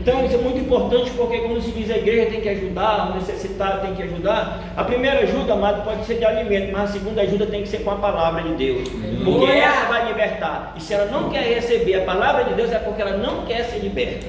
Então isso é muito importante, porque quando se diz a igreja tem que ajudar, o necessitado tem que ajudar, a primeira ajuda, amado, pode ser de alimento, mas a segunda ajuda tem que ser com a palavra de Deus, porque essa vai libertar. E se ela não quer receber a palavra de Deus, é porque ela não quer ser liberta.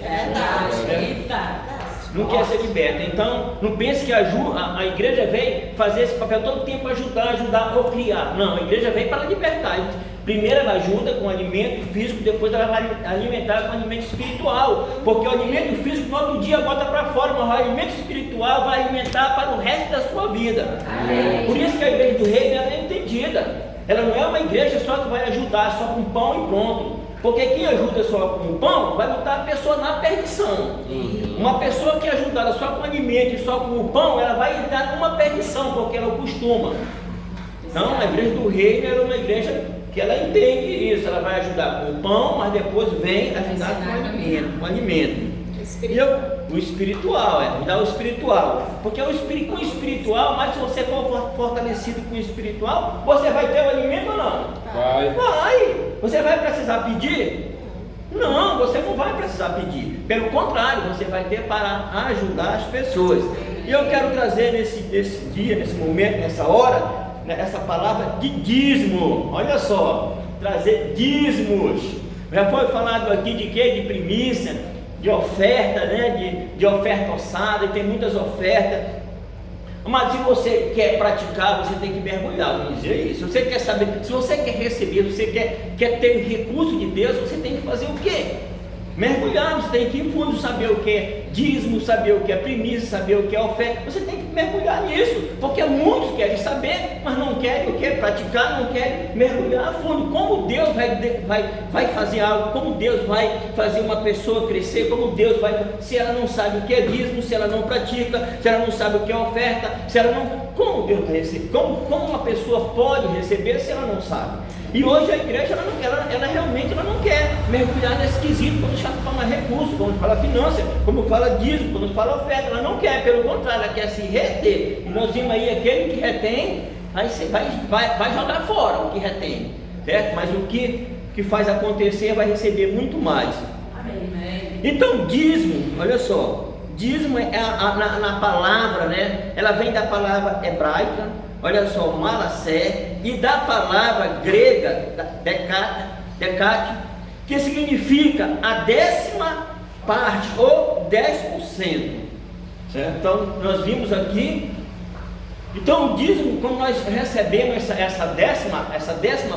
Não quer ser liberta. Então não pense que a igreja vem fazer esse papel todo tempo, ajudar ou criar. Não, a igreja vem para libertar. Primeiro ela ajuda com alimento físico, depois ela vai alimentar com alimento espiritual, porque o alimento físico no outro dia bota para fora, mas o alimento espiritual vai alimentar para o resto da sua vida. Amém. Por isso que a igreja do reino ela é entendida, ela não é uma igreja só que vai ajudar só com pão e pronto, porque quem ajuda só com pão vai botar a pessoa na perdição. Uma pessoa que é ajudada só com alimento e só com o pão, ela vai entrar numa perdição, porque ela costuma. Então a igreja do reino era uma igreja que ela entende isso, ela vai ajudar com o pão, mas depois vem ajudar com o alimento. O espiritual, ajudar o espiritual. Porque com o espiritual, mas se você for fortalecido com o espiritual, você vai ter o alimento ou não? Vai. Você vai precisar pedir? Não, você não vai precisar pedir. Pelo contrário, você vai ter para ajudar as pessoas. E eu quero trazer nesse dia, nesse momento, nessa hora, essa palavra de dízimo. Olha só, trazer dízimos. Já foi falado aqui de quê? De primícia, de oferta, né? De oferta ossada, e tem muitas ofertas. Mas se você quer praticar, você tem que mergulhar, vou dizer isso. Se você quer saber, se você quer receber, se você quer ter recurso de Deus, você tem que fazer o quê? Mergulhar, você tem que ir em fundo, saber o que é dízimo, saber o que é primícia, saber o que é oferta. Você tem que mergulhar nisso, porque muitos querem saber, mas não querem o que? Praticar, não querem mergulhar a fundo. Como Deus vai fazer algo, como Deus vai fazer uma pessoa crescer, como Deus vai, se ela não sabe o que é dízimo, se ela não pratica, se ela não sabe o que é oferta, se ela não, como Deus vai receber, como uma pessoa pode receber se ela não sabe? E hoje a igreja ela realmente não quer mergulhar nesse quesito, quando fala recurso, quando fala finança, como fala dízimo, quando fala oferta, ela não quer, pelo contrário, ela quer se reter. E nós vimos aí aquele que retém, aí você vai jogar fora o que retém, certo? Mas o que faz acontecer vai receber muito mais. Amém. Então dízimo, olha só, dízimo na palavra, né? Ela vem da palavra hebraica, olha só, malassé, e da palavra grega, decate, que significa a 10ª parte, ou 10%, certo? Então, nós vimos aqui, então o dízimo, quando nós recebemos essa décima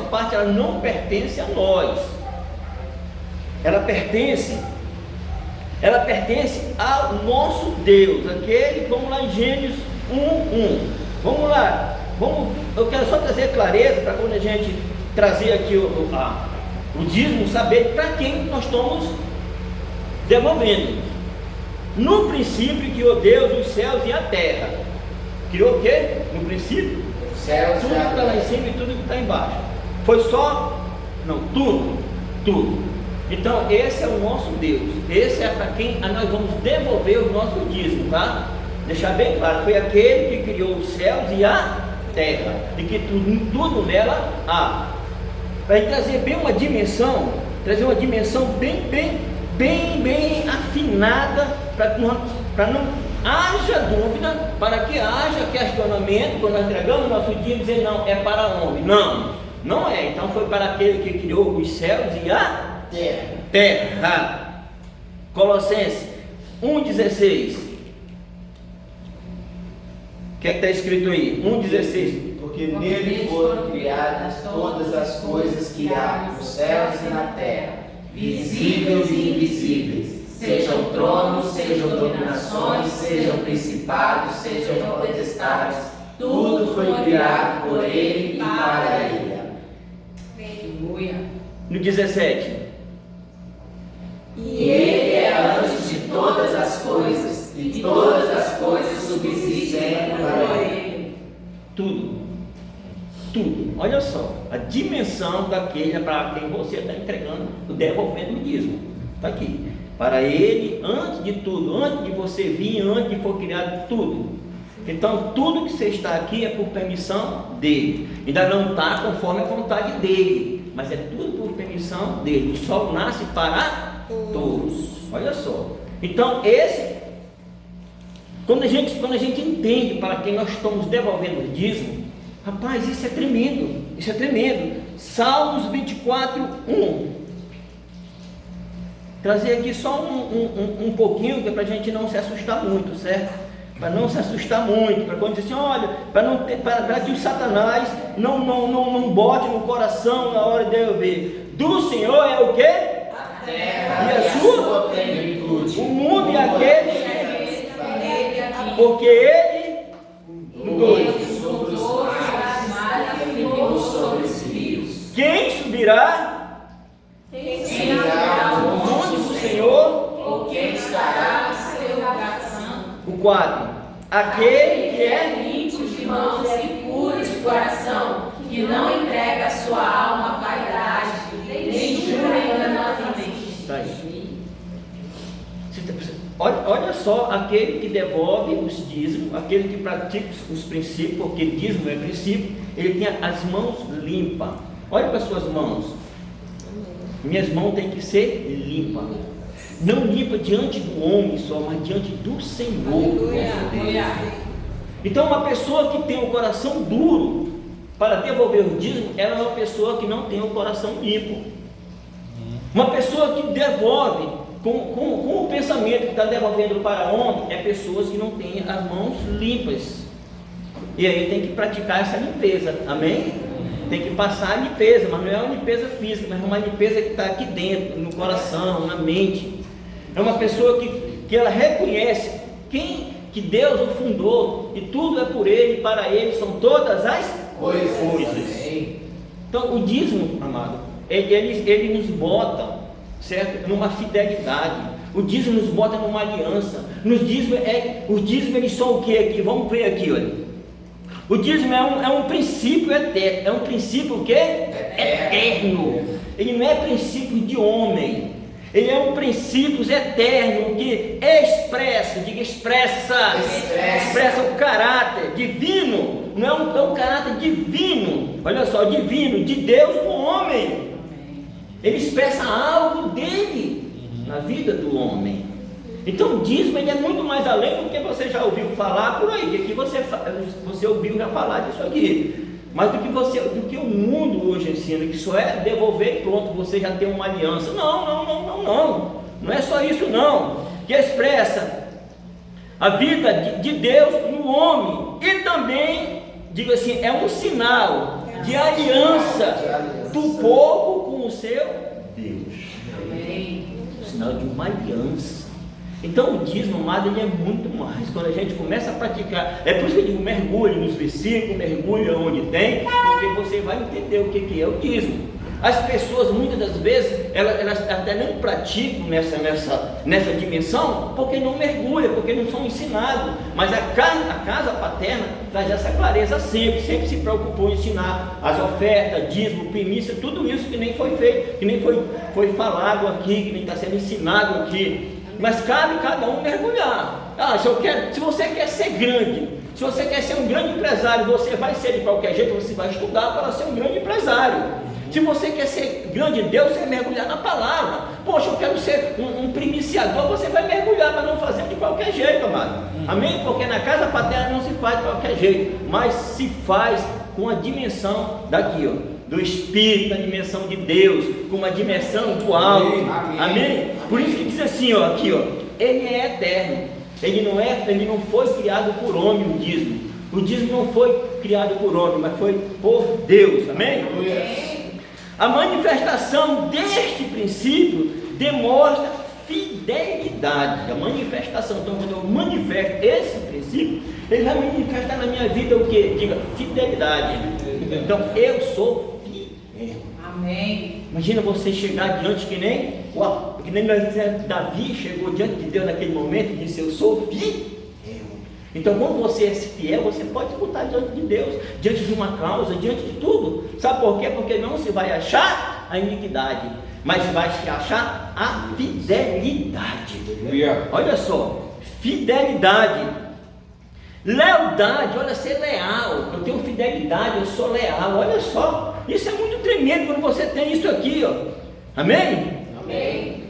parte, ela não pertence a nós, ela pertence ao nosso Deus, aquele, vamos lá em Gênesis 1:1, vamos lá. Eu quero só trazer clareza para quando a gente trazer aqui o dízimo, saber para quem nós estamos devolvendo. No princípio criou Deus os céus e a terra. Criou o quê? No princípio? Os céus, tudo que está lá em cima e tudo que está embaixo. Foi só? Não, tudo. Então esse é o nosso Deus. Esse é para quem nós vamos devolver o nosso dízimo, tá? Deixar bem claro, foi aquele que criou os céus e a terra, e que tudo nela há. Para trazer bem uma dimensão, bem afinada, para não haja dúvida, para que haja questionamento, quando nós entregamos nosso dia, dizer não, é para homem. Não é. Então foi para aquele que criou os céus e a terra. Colossenses 1:16. O que é que está escrito aí? 1:16. Porque nele foram criadas todas as coisas que há nos céus e na terra, visíveis e invisíveis, sejam tronos, sejam dominações, sejam principados, sejam potestades, tudo foi criado por ele e para ele. Aleluia. No 17. E ele é antes de todas as coisas, e todas as coisas subsistem para ele. Tudo. Olha só, a dimensão daquele para quem você está entregando, devolvendo o dízimo. Está aqui. Para ele, antes de tudo, antes de você vir, antes de for criado tudo. Então, tudo que você está aqui é por permissão dele. Ainda não está conforme a vontade dele, mas é tudo por permissão dele. O sol nasce para todos. Olha só. Então, quando a gente entende para quem nós estamos devolvendo o dízimo, rapaz, isso é tremendo, isso é tremendo. Salmos 24:1. Trazer aqui só um pouquinho, que é para a gente não se assustar muito, certo? Para não se assustar muito, para quando diz assim, olha, para que o Satanás não bote no coração na hora de eu ver. Do Senhor é o quê? A terra e a sua plenitude. O mundo e aqueles, porque ele sobre os mares, afirmou sobre os rios. Quem subirá? Quem será O monte do Senhor? ou quem estará no seu lugar santo? O 4. Aquele que é limpo de mãos e puro de coração, que não entrega a sua alma à vaidade, nem jura enganosamente. Tá aí. Olha só, aquele que devolve os dízimos, aquele que pratica os princípios, porque dízimo é princípio, ele tem as mãos limpas. Olha para as suas mãos. Minhas mãos têm que ser limpas. Não limpa diante do homem só, mas diante do Senhor. Então, uma pessoa que tem o coração duro para devolver o dízimo, ela é uma pessoa que não tem o coração limpo. Uma pessoa que devolve com o pensamento que está devolvendo para homem, é pessoas que não têm as mãos limpas. E aí tem que praticar essa limpeza, amém? Tem que passar a limpeza, mas não é uma limpeza física, mas é uma limpeza que está aqui dentro, no coração, na mente. É uma pessoa que ela reconhece que Deus o fundou, e tudo é por Ele, para Ele são todas as coisas. Então o dízimo, amado, ele nos bota, certo? Numa fidelidade. O dízimo nos bota numa aliança. Os dízimos eles são o que aqui? Vamos ver aqui, olha. O dízimo é um princípio eterno. É um princípio o quê? Eterno. Ele não é princípio de homem. Ele é um princípio eterno que expressa o caráter divino. Não é um caráter divino. Olha só, divino, de Deus no homem. Ele expressa algo dele na vida do homem. Então o dízimo ele é muito mais além do que você já ouviu falar por aí, que você ouviu já falar disso aqui, mas do que o mundo hoje ensina, que só é devolver e pronto, você já tem uma aliança. Não é só isso não, que expressa a vida de Deus no homem, e também, digo assim, é um sinal de aliança do povo com o seu Deus. Um sinal de uma aliança. Então o dízimo, amado, ele é muito mais. Quando a gente começa a praticar, é por isso que eu digo, mergulhe nos versículos, mergulhe onde tem, porque você vai entender o que é o dízimo. As pessoas, muitas das vezes, elas até não praticam nessa dimensão, porque não mergulham, porque não são ensinados. Mas a casa paterna traz essa clareza sempre se preocupou em ensinar as ofertas, dízimo, primícia, tudo isso que nem foi feito, que nem foi falado aqui, que nem está sendo ensinado aqui. Mas cabe cada um mergulhar. Se você quer ser grande, se você quer ser um grande empresário, você vai ser de qualquer jeito, você vai estudar para ser um grande empresário. Se você quer ser grande em Deus, você vai mergulhar na palavra. Poxa, eu quero ser um primiciador, você vai mergulhar, mas não fazer de qualquer jeito, amado. Amém? Porque na casa paterna não se faz de qualquer jeito, mas se faz com a dimensão daqui, ó, do Espírito, da dimensão de Deus, com uma dimensão do alto. Amém? Por isso que diz assim, ó, aqui, ó, ele é eterno. Ele não foi criado por homem, o dízimo. O dízimo não foi criado por homem, mas foi por Deus. Amém? A manifestação deste princípio demonstra fidelidade. A manifestação, então quando eu manifesto esse princípio, ele vai manifestar na minha vida o que? Diga, fidelidade. Então eu sou fiel. Amém. Imagina você chegar diante que nem Davi chegou diante de Deus naquele momento e disse, eu sou fiel. Então quando você é fiel, você pode disputar diante de Deus, diante de uma causa, diante de tudo. Sabe por quê? Porque não se vai achar a iniquidade, mas vai se achar a fidelidade. Olha só, fidelidade, lealdade, olha, ser leal. Eu tenho fidelidade, eu sou leal. Olha só, isso é muito tremendo quando você tem isso aqui, ó. Amém? Amém.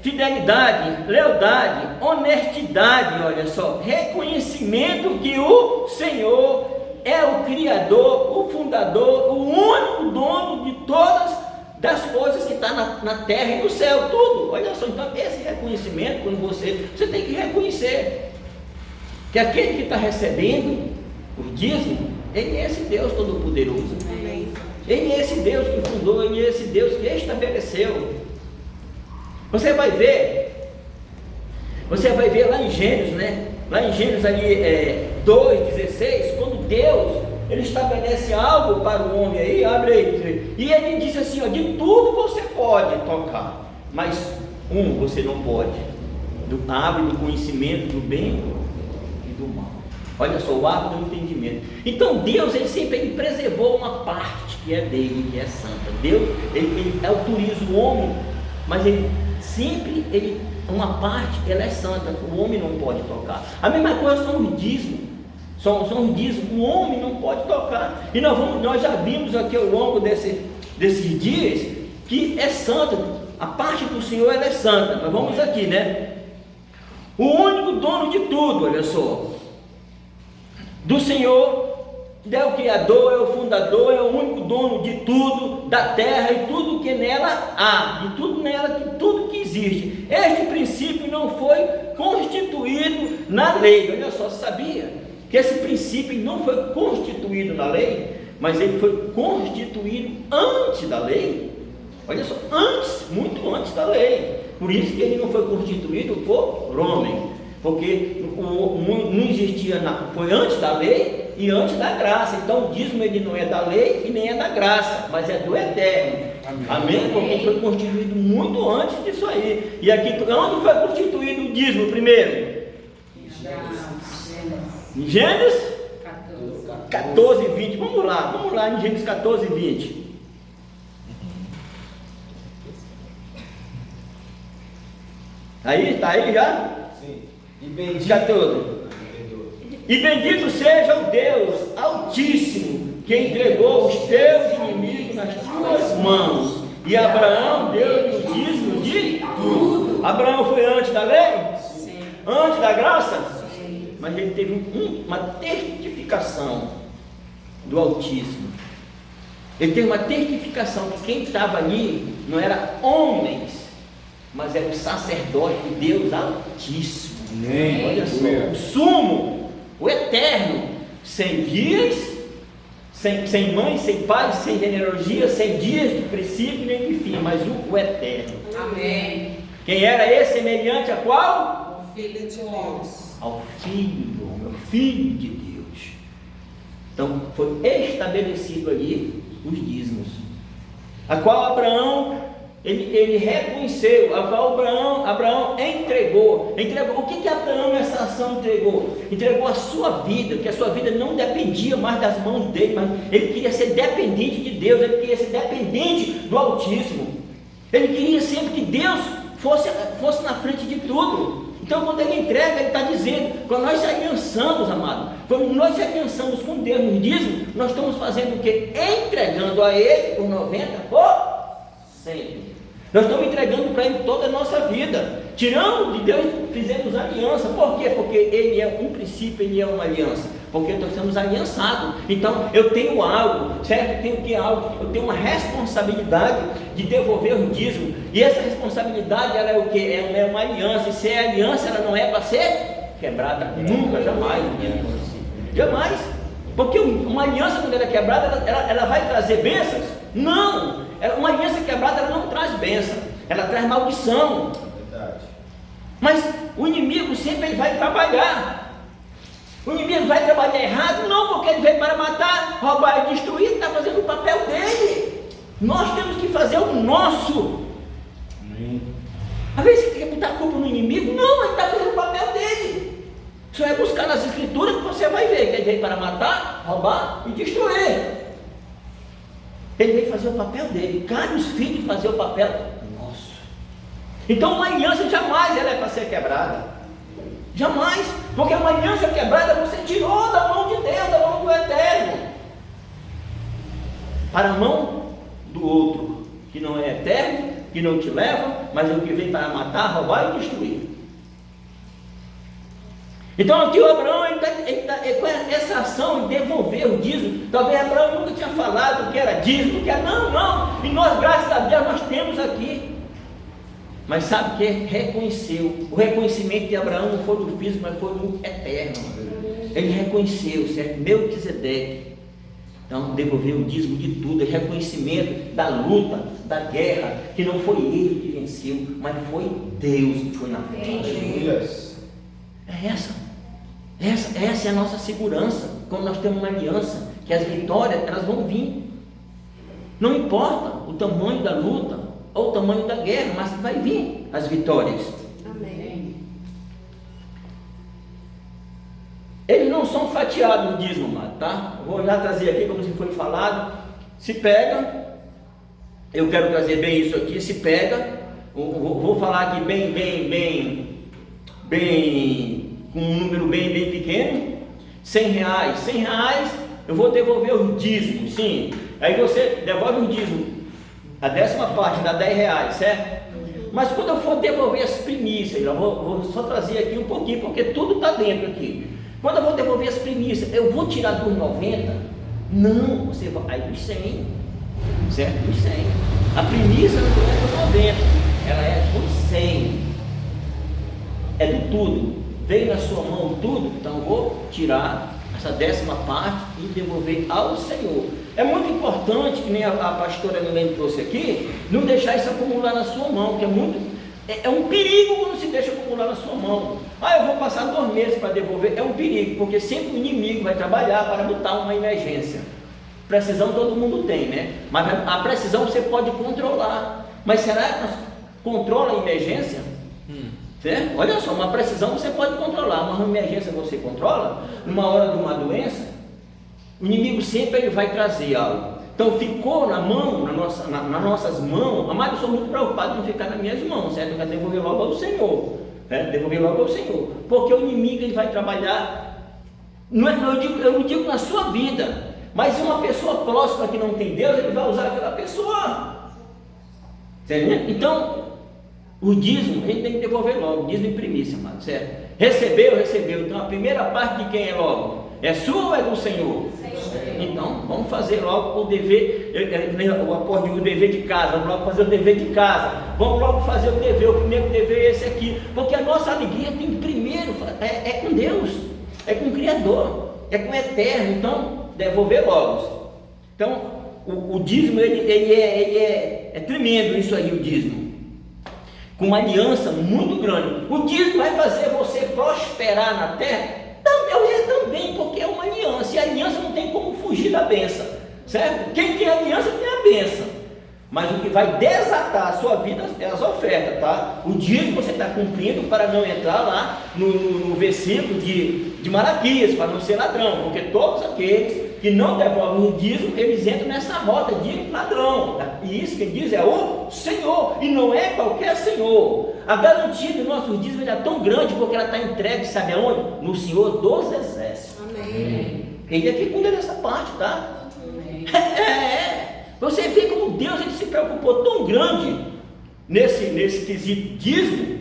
fidelidade, lealdade, honestidade, olha só, reconhecimento que o Senhor é o Criador, o Fundador, o único dono de todas das coisas que está na terra e no céu, tudo. Olha só, então esse reconhecimento, quando você tem que reconhecer que aquele que está recebendo o dízimo, ele é esse Deus Todo-Poderoso. Ele é esse Deus que fundou, ele é esse Deus que estabeleceu. Você vai ver lá em Gênesis, né? Lá em Gênesis ali 2,16, quando Deus ele estabelece algo para o homem aí, abre aí, e ele diz assim, ó, de tudo você pode tocar, mas você não pode, a árvore do conhecimento do bem e do mal. Olha só, o árvore do entendimento. Então Deus, ele sempre preservou uma parte que é dele, que é santa. Deus, ele autoriza o homem, mas ele sempre, uma parte, ela é santa, o homem não pode tocar. A mesma coisa são os dízimos. São dízimos, o homem não pode tocar. E nós já vimos aqui ao longo desses dias que é santa, a parte do Senhor ela é santa. Mas vamos aqui, né? O único dono de tudo, olha só, do Senhor, é o Criador, é o Fundador, é o único dono de tudo, da terra e tudo que nela há, de tudo nela, de tudo que existe. Este princípio não foi constituído na lei. Olha só, sabia que esse princípio não foi constituído na lei, mas ele foi constituído antes da lei. Olha só, antes, muito antes da lei. Por isso que ele não foi constituído por homem, porque não existia, foi antes da lei e antes da graça. Então o dízimo ele não é da lei e nem é da graça, mas é do eterno. Amém? Porque ele foi constituído muito antes disso aí. E aqui, onde foi constituído o dízimo primeiro? Em Gênesis 14, 20. Vamos lá em Gênesis 14, 20. Aí, está aí já? Sim. E bendito, 14. E bendito seja o Deus Altíssimo, que entregou os teus inimigos nas tuas mãos. E Abraão deu-lhe o dízimo de tudo. Abraão foi antes da lei? Sim. Antes da graça? Sim. Mas ele teve uma testificação do Altíssimo. Ele teve uma testificação que quem estava ali não era homens, mas era o sacerdote de Deus Altíssimo. Olha só, o sumo, o eterno, sem dias, sem mãe, sem pai, sem genealogia, sem dias de princípio nem de fim, mas o eterno. Amém. Quem era esse, semelhante a qual? O Filho de Deus. Ao Filho do homem, ao Filho de Deus. Então foi estabelecido ali os dízimos, a qual Abraão ele reconheceu, a qual Abraão entregou. O que Abraão nessa ação entregou? Entregou a sua vida, que a sua vida não dependia mais das mãos dele, mas ele queria ser dependente de Deus, ele queria ser dependente do Altíssimo. Ele queria sempre que Deus fosse na frente de tudo. Então quando ele entrega, ele está dizendo, quando nós se aliançamos, amado, quando nós se aliançamos com Deus nos dízimos, nós estamos fazendo o quê? Entregando a Ele por 90 por 100. Nós estamos entregando para Ele toda a nossa vida. Tirando de Deus, fizemos aliança. Por quê? Porque Ele é um princípio, Ele é uma aliança. Porque nós estamos aliançados. Então eu tenho algo, certo? Eu tenho uma responsabilidade de devolver o dízimo. E essa responsabilidade, ela é o quê? Ela é uma aliança. E se é aliança, ela não é para ser quebrada. Nunca, jamais. Jamais. Porque uma aliança, quando ela é quebrada, ela vai trazer bênçãos? Não. Uma aliança quebrada, ela não traz bênção, ela traz maldição. Verdade. Mas o inimigo sempre ele vai trabalhar. O inimigo vai trabalhar errado, não porque ele veio para matar, roubar e destruir, ele está fazendo o papel dele. Nós temos que fazer o nosso. Às vezes você quer botar a culpa no inimigo, não, ele está fazendo o papel dele. Só é buscar nas escrituras que você vai ver que ele veio para matar, roubar e destruir. Ele veio fazer o papel dele, cabe os filhos fazer o papel nosso. Então uma aliança jamais ela é para ser quebrada, jamais, porque uma aliança quebrada você tirou da mão de Deus, da mão do Eterno, para a mão do outro, que não é eterno, que não te leva mas o que veio para matar, roubar e destruir. Então aqui o Abraão, com essa ação de devolver o dízimo, talvez Abraão nunca tinha falado que era dízimo, que era, não, e nós, graças a Deus, nós temos aqui. Mas sabe o que? Reconheceu. O reconhecimento de Abraão não foi do físico, mas foi do eterno. Ele reconheceu, certo? Melquisedeque. Então, devolveu o dízimo de tudo, é reconhecimento da luta, da guerra, que não foi ele que venceu, mas foi Deus que foi na frente. Essa é a nossa segurança, quando nós temos uma aliança, que as vitórias, elas vão vir. Não importa o tamanho da luta, ou o tamanho da guerra, mas vai vir as vitórias. Amém. Eles não são fatiados no dízimo, amado, tá? Vou já trazer aqui, como se foi falado. Se pega, eu quero trazer bem isso aqui. Se pega, vou falar aqui bem, com um número bem pequeno. R$100. R$100 eu vou devolver o dízimo, sim. Aí você devolve o dízimo, a 10ª parte dá R$10, certo? Mas quando eu for devolver as primícias, eu vou só trazer aqui um pouquinho, porque tudo está dentro aqui. Quando eu vou devolver as primícias, eu vou tirar dos 90? Não, você vai, aí dos 100, certo? Dos 100. A primícia não é dos 90, ela é dos 100. É do tudo. Veio na sua mão tudo, então eu vou tirar essa 10ª parte e devolver ao Senhor. É muito importante, que nem a pastora Milene trouxe aqui, não deixar isso acumular na sua mão, que é um perigo quando se deixa acumular na sua mão. Eu vou passar 2 meses para devolver. É um perigo, porque sempre o inimigo vai trabalhar para botar uma emergência. Precisão todo mundo tem, né? Mas a precisão você pode controlar. Mas será que nós controla a emergência? Certo? Olha só, uma precisão você pode controlar, mas uma emergência você controla. Numa hora de uma doença, o inimigo sempre ele vai trazer algo. Então ficou na mão, nas nossas mãos. Amado, eu sou muito preocupado em não ficar nas minhas mãos, certo? Eu quero devolver logo ao Senhor, devolver logo ao Senhor, porque o inimigo ele vai trabalhar. Eu não digo na sua vida, mas se uma pessoa próxima que não tem Deus, ele vai usar aquela pessoa. Certo? Então o dízimo, a gente tem que devolver logo, o dízimo em primícia, amado, certo? Recebeu. Então a primeira parte de quem é logo? É sua ou é do Senhor? Então, vamos fazer logo o dever, o apóstolo, o dever de casa, vamos logo fazer o dever de casa, vamos logo fazer o dever, o primeiro dever é esse aqui, porque a nossa alegria tem primeiro, é com Deus, é com o Criador, é com o Eterno, então, devolver logo. Então, o dízimo, ele é tremendo isso aí, o dízimo, com uma aliança muito grande. O dízimo vai fazer você prosperar na terra, também, porque é uma aliança, e a aliança não tem como fugir da bênção, certo? Quem tem aliança tem a bênção, mas o que vai desatar a sua vida é as ofertas, tá? O dízimo você está cumprindo para não entrar lá no versículo de Malaquias, para não ser ladrão, porque todos aqueles que não devolvem o dízimo, eles entram nessa rota de ladrão, e isso quem diz é o Senhor, e não é qualquer Senhor. A garantia do nosso dízimo é tão grande, porque ela está entregue, sabe aonde? No Senhor dos Exércitos. Amém. Ele é que cuida dessa parte, tá? Amém. Você vê como Deus ele se preocupou tão grande nesse quesito dízimo,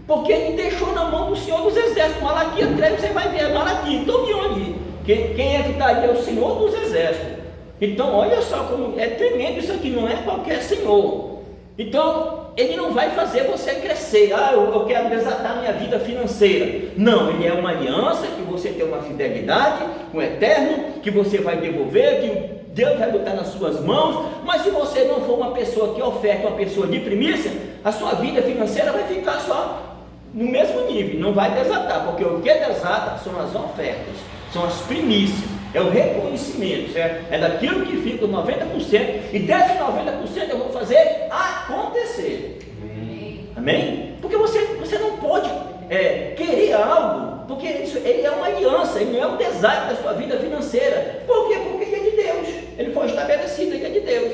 porque ele deixou na mão do Senhor dos Exércitos. Malaquias 3, você vai ver Malaquias, então de onde? Quem é que está aí? É o Senhor dos Exércitos. Então olha só como é tremendo isso aqui, não é qualquer Senhor. Então ele não vai fazer você crescer. Eu quero desatar minha vida financeira. Não, ele é uma aliança que você tem uma fidelidade com o Eterno, que você vai devolver, que Deus vai botar nas suas mãos. Mas se você não for uma pessoa que oferta, uma pessoa de primícia, a sua vida financeira vai ficar só no mesmo nível, não vai desatar, porque o que desata são as ofertas, são as primícias, é o reconhecimento, certo? É daquilo que fica 90%, e desse 90% eu vou fazer acontecer. Amém? Porque você não pode querer algo, porque ele é uma aliança, ele não é um desastre da sua vida financeira. Por quê? Porque ele é de Deus, ele foi estabelecido, ele é de Deus.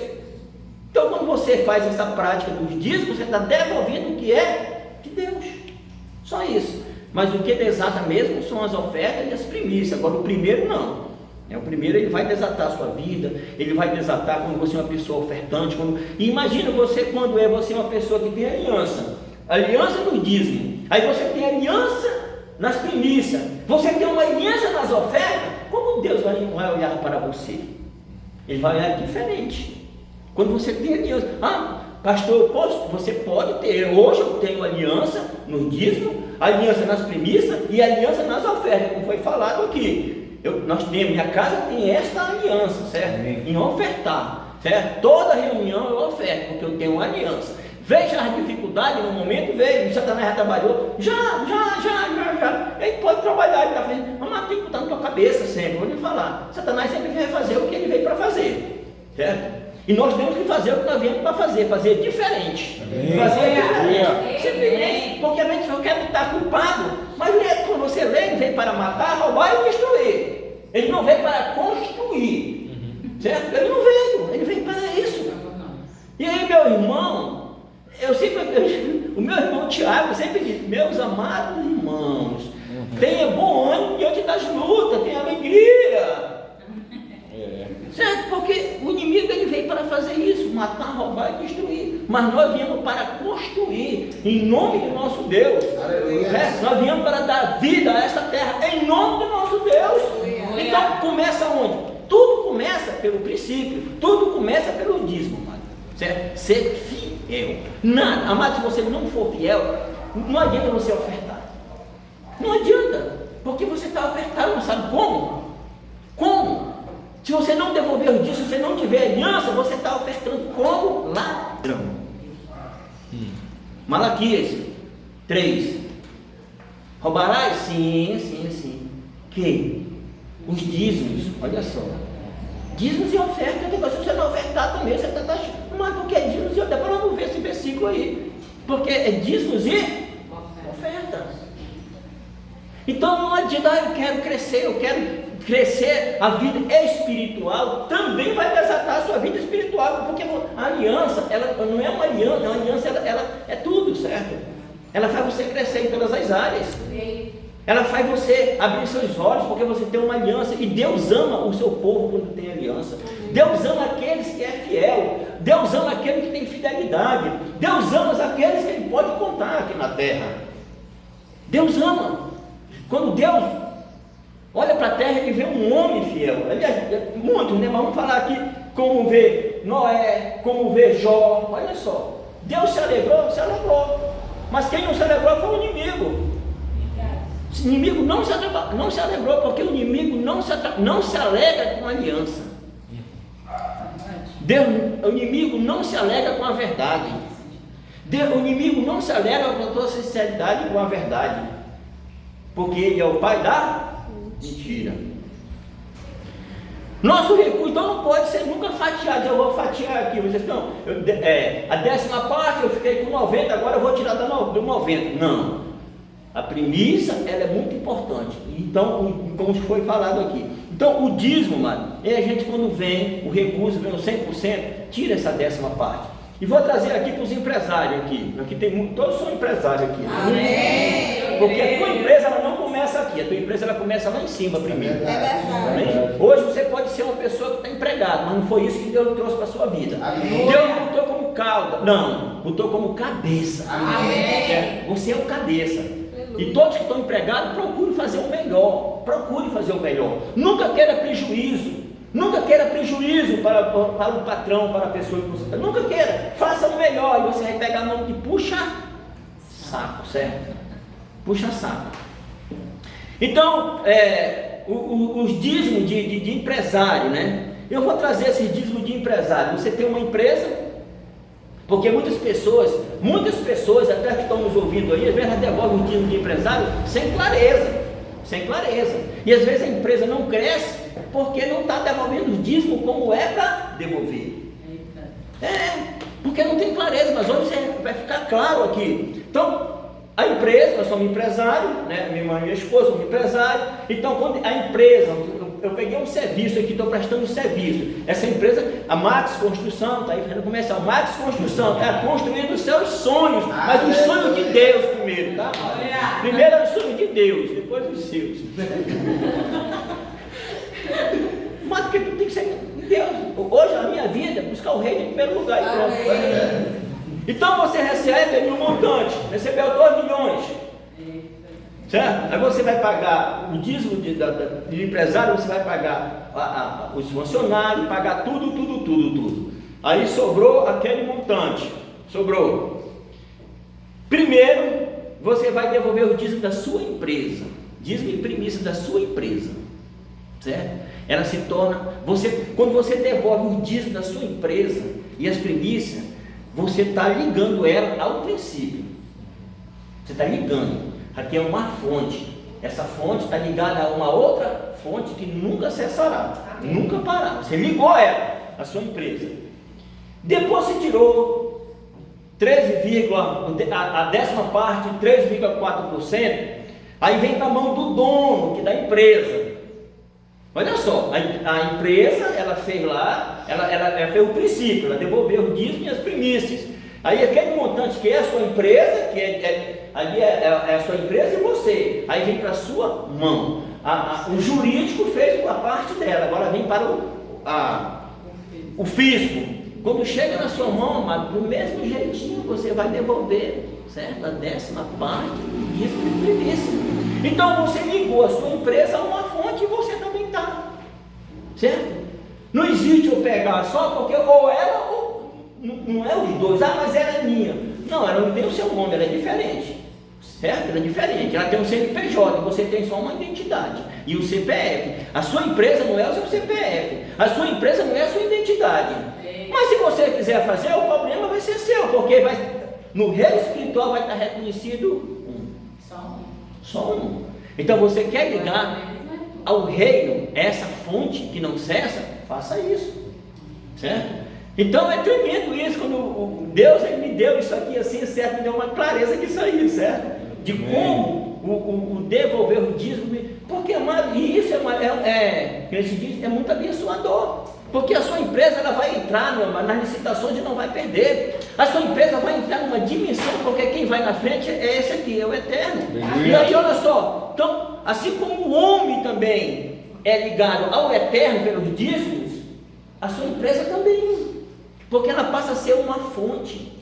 Então quando você faz essa prática dos dízimos, você está devolvendo o que é de Deus, só isso. Mas o que desata mesmo são as ofertas e as primícias. Agora o primeiro não. O primeiro ele vai desatar a sua vida, ele vai desatar quando você é uma pessoa ofertante. E imagina você quando você é uma pessoa que tem aliança. aliança no dízimo, aí você tem aliança nas primícias, você tem uma aliança nas ofertas. Como Deus vai olhar para você? Ele vai olhar diferente. Quando você tem aliança, pastor, você pode ter. Hoje eu tenho aliança no dízimo, aliança nas primícias e aliança nas ofertas, como foi falado aqui. Nós temos, minha casa tem esta aliança, certo? Em ofertar, certo? Toda reunião eu oferto, porque eu tenho uma aliança. Veja as dificuldades no momento, veio, o Satanás já trabalhou, já. Ele pode trabalhar, ele está fazendo, mas tem que botar na tua cabeça sempre, vou lhe falar. Satanás sempre vai fazer o que ele veio para fazer, certo? E nós temos que fazer o que nós viemos para fazer diferente. Fazer diferente. Simplesmente porque a gente não quer estar culpado, mas quando você lê, ele veio para matar, roubar e destruir. Ele não veio para construir, certo? Ele não veio, ele veio para isso. E aí, meu irmão, o meu irmão Tiago sempre diz, meus amados irmãos, tenha bom ânimo diante das lutas, tenha alegria. Certo? Porque o inimigo ele veio para fazer isso, matar, roubar e destruir. Mas nós viemos para construir, em nome do nosso Deus. Nós viemos para dar vida a esta terra, em nome do nosso Deus. Então começa onde? Tudo começa pelo princípio, tudo começa pelo dízimo, certo? Ser fiel. Nada, amado, se você não for fiel, não adianta você ofertar. Não adianta, porque você está ofertando, não sabe como? Como? Se você não devolver o dízimo, se você não tiver aliança, você está ofertando como ladrão. Malaquias 3. Roubarás? Sim. Que? Os dízimos, olha só. Dízimos e oferta, se você não ofertar também, você está achando. Mas porque é dízimos e oferta, para não ver esse versículo aí. Porque é dízimos e oferta. Então não adianta, eu quero crescer, a vida espiritual também vai desatar a sua vida espiritual, porque a aliança, ela não é uma aliança, ela é tudo, certo? Ela faz você crescer em todas as áreas. Ela faz você abrir seus olhos, porque você tem uma aliança, e Deus ama o seu povo quando tem aliança. Deus ama aqueles que é fiel, Deus ama aqueles que tem fidelidade, Deus ama aqueles que ele pode contar aqui na terra. Deus ama. Quando Deus olha para a terra, ele vê um homem fiel. Aliás, muitos, né? Mas vamos falar aqui como vê Noé, como vê Jó. Olha só, Deus se alegrou. Mas quem não se alegrou foi o inimigo. O inimigo não se alegrou, porque o inimigo não se alegra com a aliança. O inimigo não se alegra com a verdade. O inimigo não se alegra com a tua sinceridade e com a verdade. Porque ele é o pai da mentira. Nosso recurso então não pode ser nunca fatiado. Eu vou fatiar aqui. Vocês estão, a 10ª parte eu fiquei com 90, agora eu vou tirar do 90. Não. A premissa ela é muito importante. Então, como foi falado aqui. Então, o dízimo, mano, é a gente quando vem, o recurso vem no 100%, tira essa 10ª parte. E vou trazer aqui para os empresários aqui. Aqui tem todos são empresários aqui. Amém. Porque a tua empresa ela não começa aqui, a tua empresa ela começa lá em cima primeiro. verdade. Hoje você pode ser uma pessoa que está empregada, mas não foi isso que Deus trouxe para a sua vida. Amém. Deus não botou como cauda, não, botou como cabeça. Amém. Você é o cabeça. E todos que estão empregados, procurem fazer o melhor. Procure fazer o melhor. Nunca queira prejuízo. Nunca queira prejuízo para o patrão, para a pessoa que você... Nunca queira. Faça o melhor. E você vai pegar a mão de puxa saco, certo? Puxa saco. Então, os dízimos de empresário, né? Eu vou trazer esses dízimos de empresário. Você tem uma empresa... Porque muitas pessoas, até que estão nos ouvindo aí, às vezes devolvem o dízimo de empresário sem clareza. E às vezes a empresa não cresce porque não está devolvendo o dízimo como é para devolver. Porque não tem clareza, mas hoje vai ficar claro aqui. Então, a empresa, nós somos empresários, né? Minha irmã e minha esposa somos empresários. Então, quando a empresa, eu peguei um serviço aqui, estou prestando um serviço. Essa empresa, a Max Construção, está aí fazendo comercial. Max Construção está construindo os seus sonhos, mas os sonhos de Deus primeiro, tá? Primeiro é o sonho de Deus, depois os seus. Mas porque tu tem que ser Deus. Hoje a minha vida é buscar o reino em primeiro lugar e pronto. Então você recebe ali um montante, recebeu 2 milhões. Certo? Aí você vai pagar o dízimo do empresário, você vai pagar os funcionários, pagar tudo. Aí sobrou aquele montante. Sobrou. Primeiro, você vai devolver o dízimo da sua empresa. Dízimo e primícia da sua empresa. Certo? Ela se torna, quando você devolve o dízimo da sua empresa e as primícias, você está ligando ela ao princípio. Você está ligando. Aqui é uma fonte. Essa fonte está ligada a uma outra fonte que nunca cessará, nunca parar. Você ligou ela, a sua empresa. Depois você tirou 13, a 10ª parte, 3,4%. Aí vem para a mão do dono, que é da empresa. Olha só, a empresa, ela fez lá, ela fez o princípio, ela devolveu o dízimo e as primícias. Aí aquele montante que é a sua empresa, ali é a sua empresa e você, aí vem para a sua mão. O jurídico fez a parte dela, agora vem para o fisco. Quando chega na sua mão, amado, do mesmo jeitinho você vai devolver, certo? A 10ª parte do dízimo e primícia. Então você ligou a sua empresa a uma fonte e você também está, certo? Não existe eu pegar só porque ou ela ou não é os dois. Mas ela é minha. Não, ela não tem o seu nome, ela é diferente, certo? Ela é diferente, ela tem um CNPJ, você tem só uma identidade e o CPF. A sua empresa não é o seu CPF, a sua empresa não é a sua identidade. Mas se você quiser fazer, o problema vai ser seu, porque no reino espiritual vai estar reconhecido só um. Então você quer ligar ao reino essa fonte que não cessa, faça isso, certo? Então é tremendo isso, quando Deus ele me deu isso aqui assim, certo? Me deu uma clareza disso aí, certo? De como o devolver o dízimo, porque amado, e isso é muito abençoador. Porque a sua empresa ela vai entrar nas licitações e não vai perder. A sua empresa vai entrar numa dimensão, porque quem vai na frente é esse aqui, é o Eterno. E aí olha só, então, assim como o homem também é ligado ao Eterno pelos dízimos, a sua empresa também, porque ela passa a ser uma fonte,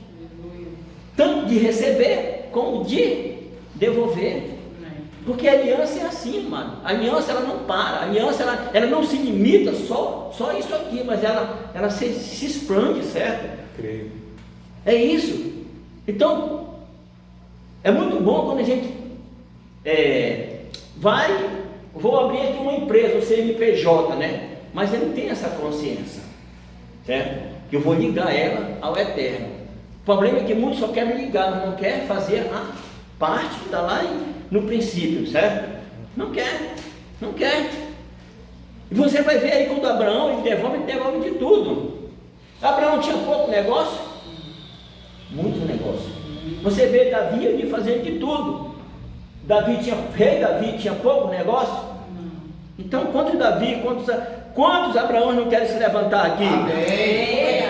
tanto de receber como de devolver. Porque a aliança é assim, mano. A aliança ela não para, a aliança ela não se limita só isso aqui, mas ela se expande, certo? Creio. É isso. Então, é muito bom quando a gente vou abrir aqui uma empresa, o CNPJ, né? Mas ele tem essa consciência, certo? Que eu vou ligar ela ao Eterno. O problema é que muitos só querem ligar, mas não querem fazer a parte que está lá no princípio, certo? Não quer. E você vai ver aí quando Abraão ele devolve de tudo. Abraão tinha pouco negócio? Muito negócio. Você vê Davi ali fazendo de tudo. Rei Davi tinha pouco negócio? Então quantos Abraão não querem se levantar aqui? Amém.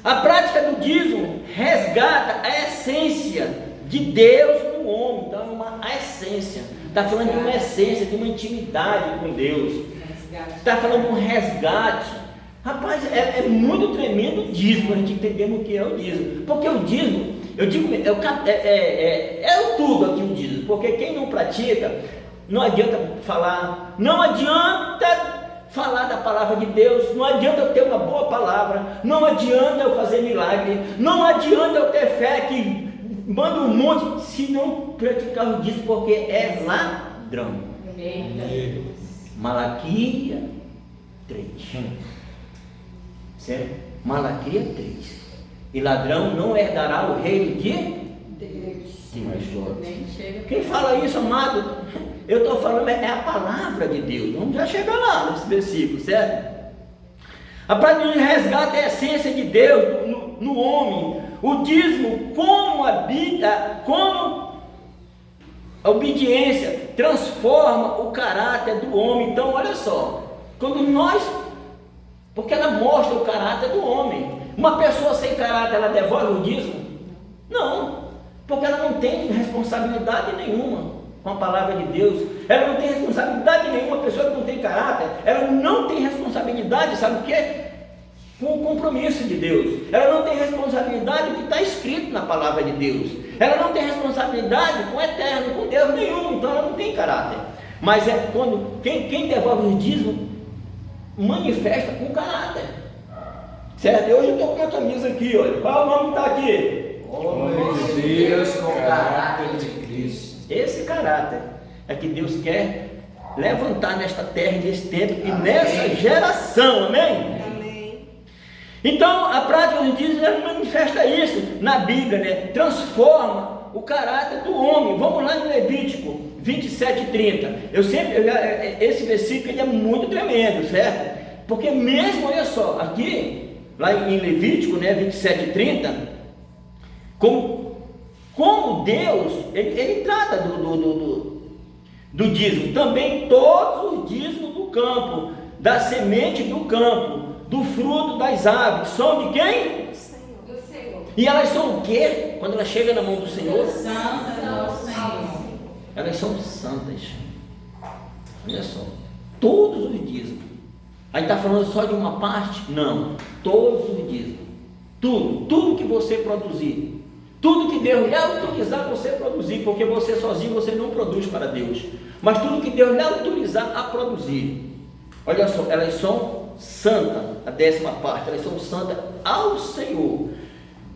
A prática do dízimo resgata a essência de Deus no homem. Então é uma essência. Está falando de uma essência, de uma intimidade com Deus. Está falando de um resgate. Rapaz, é muito tremendo o dízimo, a gente entendendo o que é o dízimo. Porque o dízimo, eu digo, é o tudo aqui o dízimo. Porque quem não pratica, não adianta falar da palavra de Deus, não adianta eu ter uma boa palavra, não adianta eu fazer milagre, não adianta eu ter fé que manda um monte, se não praticar o dízimo, porque é ladrão. Malaquias 3. Certo? Malaquias 3. E ladrão não herdará o reino de Deus. Quem fala isso, amado? Eu estou falando, é a palavra de Deus. Vamos já chegar lá nesse versículo, certo? A palavra de resgate é a essência de Deus no homem. O dízimo, como a obediência transforma o caráter do homem. Então, olha só, porque ela mostra o caráter do homem. Uma pessoa sem caráter, ela devolve o dízimo? Não, porque ela não tem responsabilidade nenhuma com a palavra de Deus. Ela não tem responsabilidade nenhuma. A pessoa que não tem caráter, ela não tem responsabilidade, sabe o quê? com o compromisso de Deus. Ela não tem responsabilidade com o que está escrito na palavra de Deus. Ela não tem responsabilidade com o eterno, com Deus nenhum, então ela não tem caráter. Mas é quando quem devolve o dízimo manifesta com caráter. Certo? Hoje eu estou com uma camisa aqui, olha. Qual é o nome que está aqui? Homem de Deus com caráter de Cristo. Esse caráter é que Deus quer levantar nesta terra, nesse tempo e nessa geração, amém? Então, a prática dos dízimos manifesta isso na Bíblia, né? Transforma o caráter do homem. Vamos lá em Levítico 27:30. Esse versículo ele é muito tremendo, certo? Porque mesmo, olha só, aqui, lá em Levítico, né, 27:30, como Deus, ele trata do dízimo. Também todos os dízimos do campo, da semente do campo, do fruto das aves, são de quem? Do Senhor. E elas são o quê? Quando ela chega na mão do Senhor? Santa ao Senhor. Elas são santas. Olha só, todos os dízimos. Aí está falando só de uma parte? Não, todos os dízimos. Tudo que você produzir, tudo que Deus lhe autorizar você produzir, porque você sozinho você não produz para Deus, mas tudo que Deus lhe autorizar a produzir, olha só, elas são santas, a 10ª parte, elas são santas ao Senhor.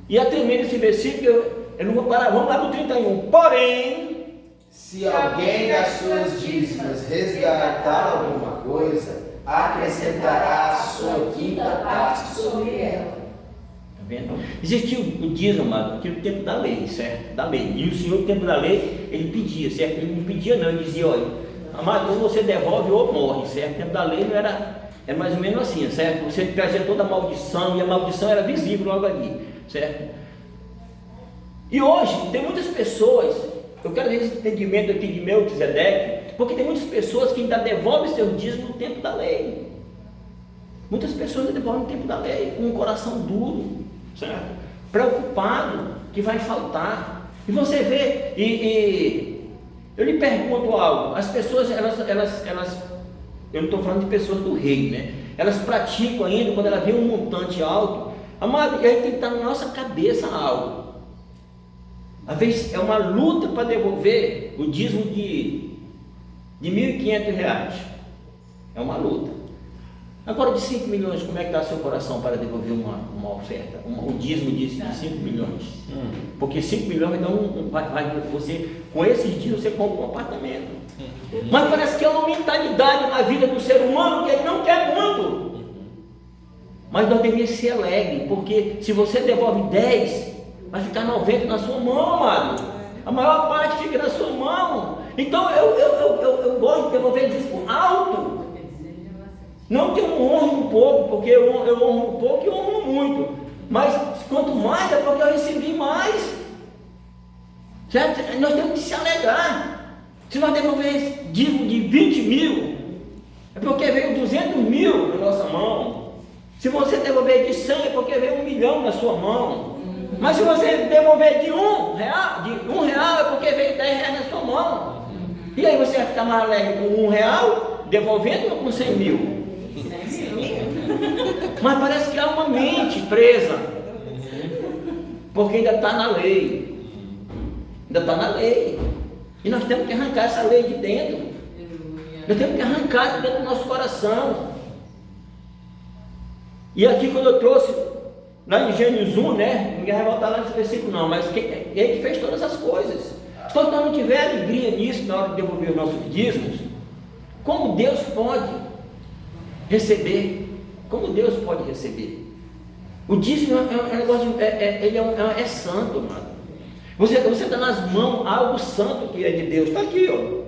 E é tremendo esse versículo, eu não vou parar, vamos lá no 31. Porém, se alguém das suas dízimas resgatar alguma coisa, acrescentará a sua quinta parte sobre ela. Tá vendo? Existia o dízimo, amado, aqui no tempo da lei, certo? Da lei. E o Senhor, no tempo da lei, ele pedia, certo? Ele não pedia não, ele dizia, olha, amado, ou você devolve ou morre, certo? No tempo da lei não era mais ou menos assim, certo? Você trazia toda a maldição, e a maldição era visível logo ali, certo? E hoje, tem muitas pessoas, eu quero esse entendimento aqui de Melquisedeque, porque tem muitas pessoas que ainda devolvem seu dízimo no tempo da lei. Muitas pessoas devolvem no tempo da lei, com um coração duro, certo? Preocupado que vai faltar. E você vê, eu lhe pergunto algo, as pessoas, elas eu não estou falando de pessoas do reino, né? Elas praticam ainda, quando ela vê um montante alto, amado, e aí tem que estar na nossa cabeça algo. Às vezes é uma luta para devolver o dízimo de R$1.500. É uma luta. Agora de 5 milhões, como é que está seu coração para devolver uma oferta? O dízimo de 5 milhões. Porque 5 milhões vai você, com esses dízimos você compra um apartamento. Mas parece que é uma mentalidade na vida do ser humano que ele não quer muito. Mas nós devemos ser alegres, porque se você devolve 10, vai ficar 90 na sua mão, amado. A maior parte fica na sua mão. Então eu gosto de devolver dízimo alto. Não que eu não honro um pouco, porque eu honro um pouco e honro muito. Mas quanto mais é porque eu recebi mais. Certo? Nós temos que se alegrar. Se nós devolver dízimo de 20 mil, é porque veio 200 mil na nossa mão. Se você devolver de 100, é porque veio 1 milhão na sua mão. Mas se você devolver de R$1, é porque veio R$10 na sua mão. E aí você vai ficar mais alegre com R$1 devolvendo ou com 100 mil? Mas parece que há uma mente presa, porque ainda está na lei. Ainda está na lei. E nós temos que arrancar essa lei de dentro. Nós temos que arrancar de dentro do nosso coração. E aqui quando eu trouxe, lá em Gênesis 1, né? Ninguém vai voltar lá nesse versículo não, mas ele fez todas as coisas. Então, se nós não tiver alegria nisso na hora de devolver os nossos dízimos, como Deus pode receber? Como Deus pode receber? O dízimo é um negócio, é santo, mano. Você está nas mãos algo santo que é de Deus. Está aqui, ó.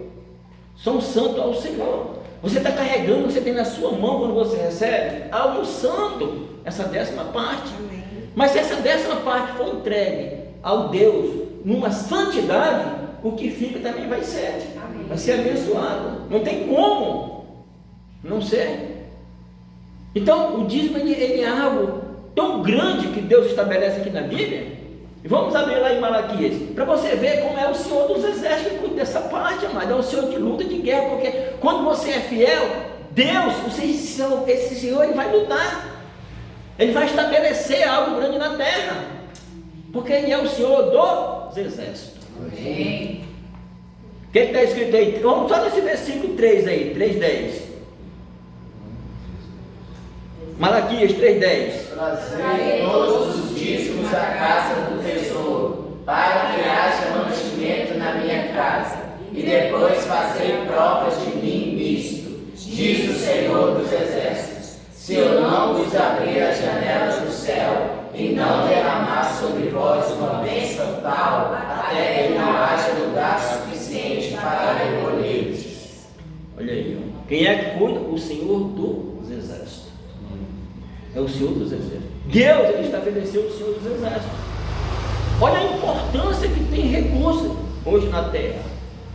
São santos ao Senhor. Você está carregando, você tem na sua mão quando você recebe algo santo, essa 10ª parte. Mas se essa 10ª parte for entregue ao Deus numa santidade, o que fica também vai ser. Vai ser abençoado. Não tem como não ser. Então o dízimo ele é algo tão grande que Deus estabelece aqui na Bíblia. E vamos abrir lá em Malaquias, para você ver como é o Senhor dos Exércitos que cuida dessa parte, amado. É o Senhor de luta, de guerra, porque quando você é fiel, Deus, esse Senhor, ele vai lutar. Ele vai estabelecer algo grande na terra, porque Ele é o Senhor dos exércitos. Amém. O que está escrito aí? Vamos só nesse versículo 3 aí, 3:10. Malaquias 3:10. Trazei todos os dízimos à casa do tesouro, para que haja mantimento na minha casa, e depois fazei provas de mim nisto, diz o Senhor dos Exércitos. Se eu não vos abrir as janelas do céu, e não derramar sobre vós uma bênção tal, até que não haja lugar suficiente para recolher-vos. Olha aí, ó. Quem é que cuida? O Senhor dos exércitos. É o Senhor dos exércitos. Deus, Ele estabeleceu o Senhor dos exércitos. Olha a importância que tem recurso hoje na terra.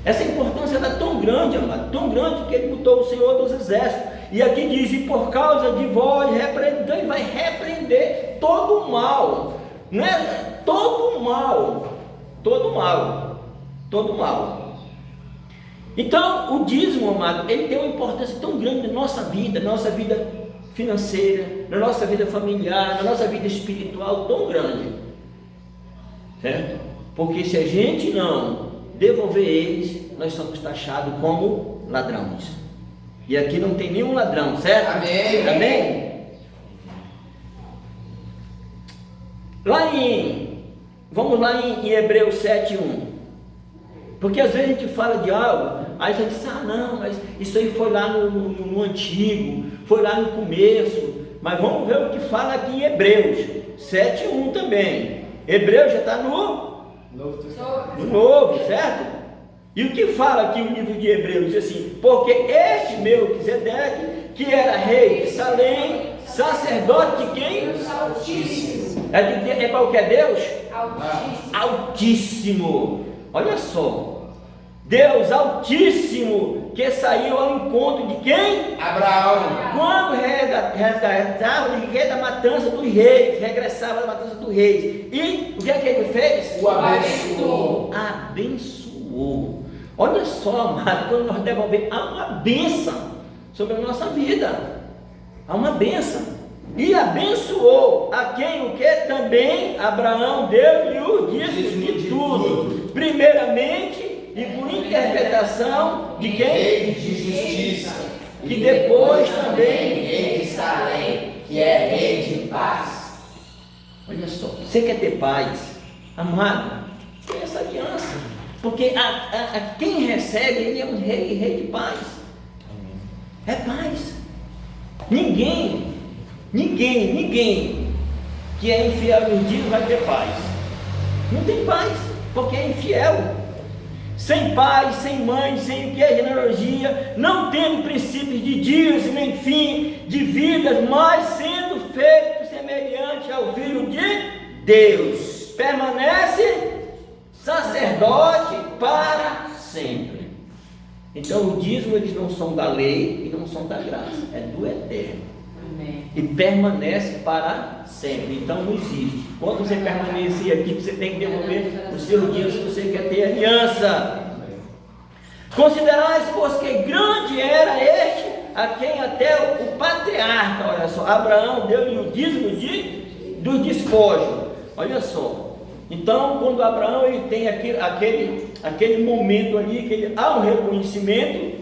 Essa importância é tão grande, amado, tão grande que Ele botou o Senhor dos exércitos. E aqui diz, e por causa de vós, então Ele vai repreender todo o mal, né? Todo o mal, todo o mal, todo o mal. Então, o dízimo, amado, ele tem uma importância tão grande na nossa vida financeira, na nossa vida familiar, na nossa vida espiritual, tão grande, certo? Porque se a gente não devolver eles, nós somos taxados como ladrões. E aqui não tem nenhum ladrão, certo? Amém. Amém? Vamos lá em Hebreus 7:1. Porque às vezes a gente fala de algo, aí a gente diz, não, mas isso aí foi lá no antigo, foi lá no começo. Mas vamos ver o que fala aqui em Hebreus 7:1 também. Hebreus já está no Novo, certo? E o que fala aqui o livro de Hebreus? Diz assim, porque este Melquisedeque, que era rei de Salém, sacerdote de quem? Altíssimo. É para o que é Deus? Altíssimo. Altíssimo. Olha só, Deus Altíssimo, que saiu ao encontro de quem? Abraão. Quando resgatava o rei da matança dos reis, regressava da matança dos reis. E o que é que ele fez? O abençoou. Abençoou. Olha só, amado, quando nós devolvemos, há uma bênção sobre a nossa vida. Há uma bênção. E abençoou a quem o que? Também Abraão deu-lhe o dízimo de tudo. Primeiramente, e por interpretação de quem? Rei de justiça. Que depois também rei de Salém, que é rei de paz. Olha só, você quer ter paz? Amado, tem essa aliança. Porque a quem recebe, ele é um rei de paz. É paz. Ninguém que é infiel nos dias vai ter paz. Não tem paz, porque é infiel. Sem pai, sem mãe, sem o que é genealogia, não tendo princípios de dias e nem fim de vidas, mas sendo feito semelhante ao Filho de Deus, permanece sacerdote para sempre. Então o dízimo, eles não são da lei e não são da graça, é do eterno. Amém. E permanece para sempre. Então não existe. Quando você permanecer aqui, você tem que devolver o seu dízimo se você quer ter aliança. Considerais, pois, que grande era este, a quem até o patriarca, olha só, Abraão deu-lhe o dízimo do despojo. Olha só. Então, quando Abraão ele tem aquele momento ali, que há um reconhecimento,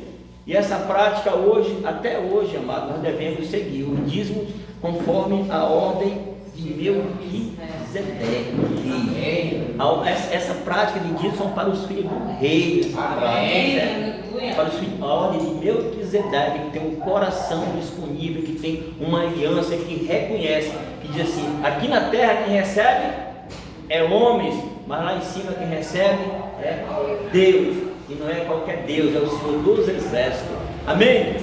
e essa prática hoje, até hoje, amado, nós devemos seguir o dízimo conforme a ordem de Melquisedeque. Essa prática de dízimo são para os filhos do rei. Para os filhos, a ordem de Melquisedeque, que tem um coração disponível, que tem uma aliança, que reconhece, que diz assim, aqui na terra quem recebe é homens, mas lá em cima quem recebe é Deus, e não é qualquer Deus, é o Senhor dos exércitos. Amém?